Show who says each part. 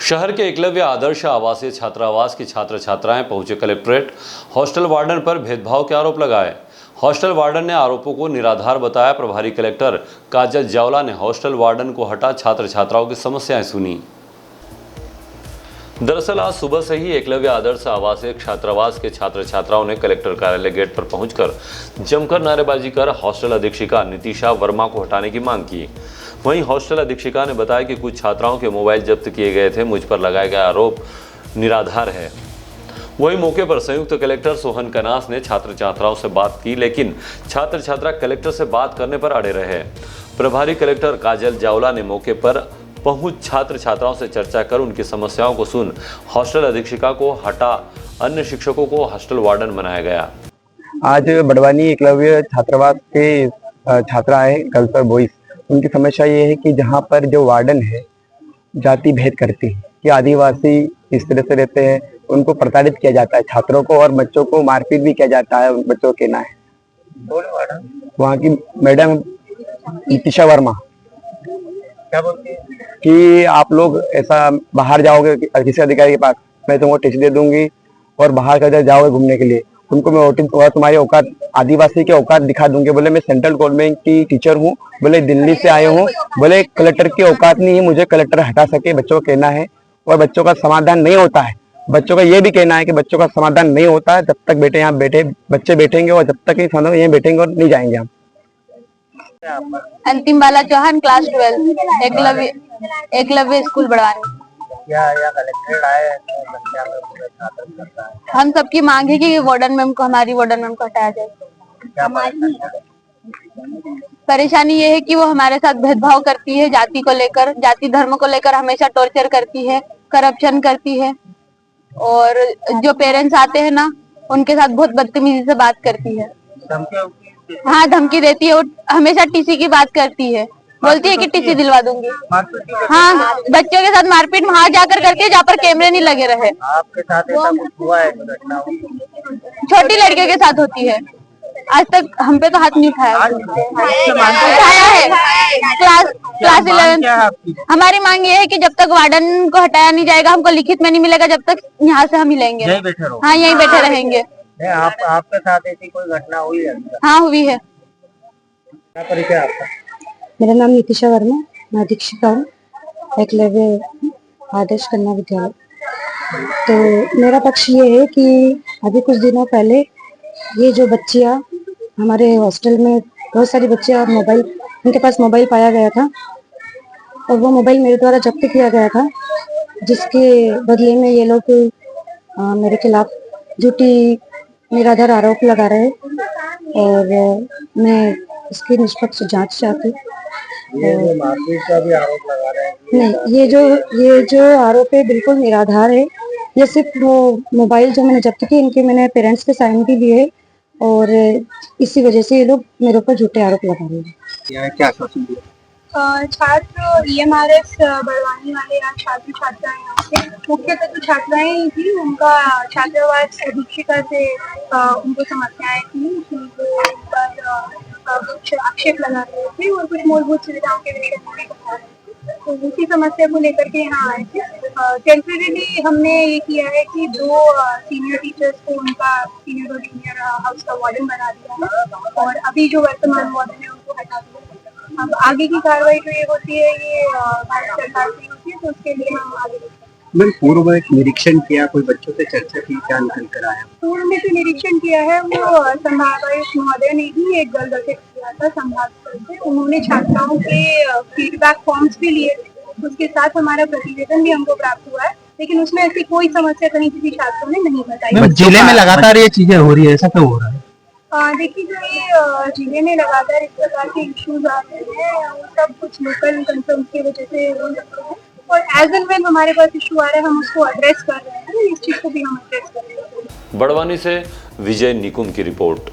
Speaker 1: शहर के एकलव्य आदर्श आवासीय छात्रावास की छात्र छात्राएं पहुंचे कलेक्ट्रेट। हॉस्टल वार्डन पर भेदभाव के आरोप लगाए। हॉस्टल वार्डन ने आरोपों को निराधार बताया। प्रभारी कलेक्टर काजल जावला ने हॉस्टल वार्डन को हटा छात्र छात्राओं की समस्याएं सुनी। दरअसल आज सुबह से ही एकलव्य आदर्श आवासीय छात्रावास के छात्र छात्राओं ने कलेक्टर कार्यालय गेट पर पहुंचकर जमकर नारेबाजी कर हॉस्टल अधीक्षिका नितिशा वर्मा को हटाने की मांग की। वहीं हॉस्टल अधीक्षिका ने बताया कि कुछ छात्राओं के मोबाइल जब्त किए गए थे। मुझ पर लगाए गए आरोप निराधार है। वहीं मौके पर संयुक्त कलेक्टर सोहन कनास ने छात्र छात्राओं से बात की, लेकिन छात्र छात्रा कलेक्टर से बात करने पर अड़े रहे। प्रभारी कलेक्टर काजल जावला ने मौके पर पहुंच छात्र छात्राओं से चर्चा कर उनकी समस्याओं को सुन हॉस्टल अधीक्षिका को हटा अन्य शिक्षकों को हॉस्टल वार्डन बनाया गया।
Speaker 2: आज बड़वानी एकलव्य छात्रावास के छात्रा आए, गर्ल्स और बॉयज। उनकी समस्या ये है कि जहाँ पर जो वार्डन है जाति भेद करती है कि आदिवासी इस तरह से रहते हैं, उनको प्रताड़ित किया जाता है, छात्रों को और बच्चों को मारपीट भी किया जाता है। उन बच्चों के ना है वहाँ की मैडम नितिशा वर्मा
Speaker 3: क्या बोलती है
Speaker 2: कि आप लोग ऐसा बाहर जाओगे किसी अधिकारी के पास, मैं तुमको टिकट दे दूंगी और बाहर कहीं जाओगे घूमने के लिए, तुमको मैं तुम्हारी औकात आदिवासी की औकात दिखा दूंगी। बोले मैं सेंट्रल गवर्नमेंट की टीचर हूँ, बोले दिल्ली से आए हूँ, बोले कलेक्टर की औकात नहीं है मुझे कलेक्टर हटा सके। बच्चों का कहना है और बच्चों का समाधान नहीं होता है। बच्चों का ये भी कहना है कि बच्चों का समाधान नहीं होता है जब तक बेटे यहाँ बच्चे बैठेंगे और जब तक यहीं बैठेंगे और नहीं जाएंगे हम।
Speaker 4: Antim Bala Chauhan, class 12, Eklavya school Barwani.
Speaker 3: Collectorate आए बच्चा में पूरे छात्र करता है।
Speaker 4: हम सबकी मांग है कि वार्डन मैम को, हमारी वार्डन मैम को हटाया जाए। परेशानी ये है कि वो हमारे साथ भेदभाव करती है, जाति को लेकर, जाति धर्म को लेकर हमेशा टॉर्चर करती है, करप्शन करती है और जो पेरेंट्स आते हैं ना उनके साथ बहुत बदतमीजी से बात करती है। हाँ, धमकी देती है। हमेशा टीसी की बात करती है, बोलती है कि टीसी दिलवा दूंगी। हाँ, बच्चों के साथ मारपीट वहाँ जाकर करती है जहाँ पर कैमरे नहीं लगे रहे।
Speaker 3: आपके साथ ऐसा कुछ हुआ है?
Speaker 4: छोटी लड़कियों के साथ होती है। आज तक हम पे तो हाथ नहीं उठाया है। क्लास 11। हमारी मांग ये है कि जब तक वार्डन को हटाया नहीं जाएगा, हमको लिखित में नहीं मिलेगा, जब तक यहाँ से हम ही लेंगे। हाँ, यहीं बैठे रहेंगे।
Speaker 3: आपके साथ ऐसी कोई घटना हुई है?
Speaker 4: हाँ, हुई है।
Speaker 3: क्या परिचय आपका?
Speaker 5: मेरा नाम नितिशा वर्मा, मैं अधीक्षिका हूँ एकलव्य आदर्श कन्या विद्यालय। तो मेरा पक्ष ये है कि अभी कुछ दिनों पहले ये जो बच्चियाँ हमारे हॉस्टल में, बहुत सारी बच्चियाँ मोबाइल, उनके पास मोबाइल पाया गया था और वो मोबाइल मेरे द्वारा जब्त किया गया था, जिसके बदले में ये लोग मेरे खिलाफ झूठी निराधार आरोप लगा रहे हैं और मैं इसकी निष्पक्ष जांच चाहती हूँ।
Speaker 3: ये मारपीट का भी आरोप लगा रहे हैं?
Speaker 5: नहीं, ये जो आरोप है बिल्कुल निराधार है। ये सिर्फ वो मोबाइल जो मैंने जब्त की, इनके मैंने पेरेंट्स के साइन भी लिए और इसी वजह से ये लोग मेरे ऊपर झूठे आरोप लगा रहे हैं।
Speaker 3: क्या आश्वासन दिया?
Speaker 6: छात्र EMRS बड़वानी वाले यहाँ छात्र छात्राएं यहाँ से मुख्यतः तो छात्राएं ही थी, उनका छात्रावास अधीक्षिका से उनको समस्याएं थी, कुछ आक्षेप लगा रहे थे और कुछ मूलभूत सुविधाओं के विषय में बता रहे थे। तो उसी समस्या को लेकर के यहाँ आए थे। टेम्परेरी हमने ये किया है कि 2 सीनियर टीचर्स को उनका सीनियर और जूनियर हाउस का वार्डन बना दिया है और अभी जो वर्तमान वार्डन है उनको हटा दिया। अब आगे की कार्रवाई जो ये होती है ये भारत सरकार की होती है, तो उसके लिए हम आगे
Speaker 3: मैंने पूर्व में निरीक्षण किया, कोई बच्चों से चर्चा की, क्या निकल कर आया?
Speaker 6: पूर्व में जो निरीक्षण किया है वो संभागायुक्त महोदय ने ही एक दल गठित किया था संभाग स्तर से। उन्होंने छात्राओं के फीडबैक फॉर्म्स भी लिए थे, उसके साथ हमारा प्रतिवेदन भी हमको प्राप्त हुआ है, लेकिन उसमें ऐसी कोई समस्या कहीं किसी छात्रों ने नहीं बताई।
Speaker 3: जिले में लगातार ये चीजें हो रही है, ऐसा क्यों हो रहा है?
Speaker 6: देखिए, जो ये जिले में लगातार इस प्रकार के इश्यूज आते हैं वो सब कुछ लोकल कंसर्न की वजह से हो सकते हैं और एज एंड व्हेन हमारे पास इशू आ रहा है हम उसको एड्रेस कर रहे हैं, इस चीज को भी हम एड्रेस कर रहे हैं।
Speaker 1: बड़वानी से विजय निकुम की रिपोर्ट।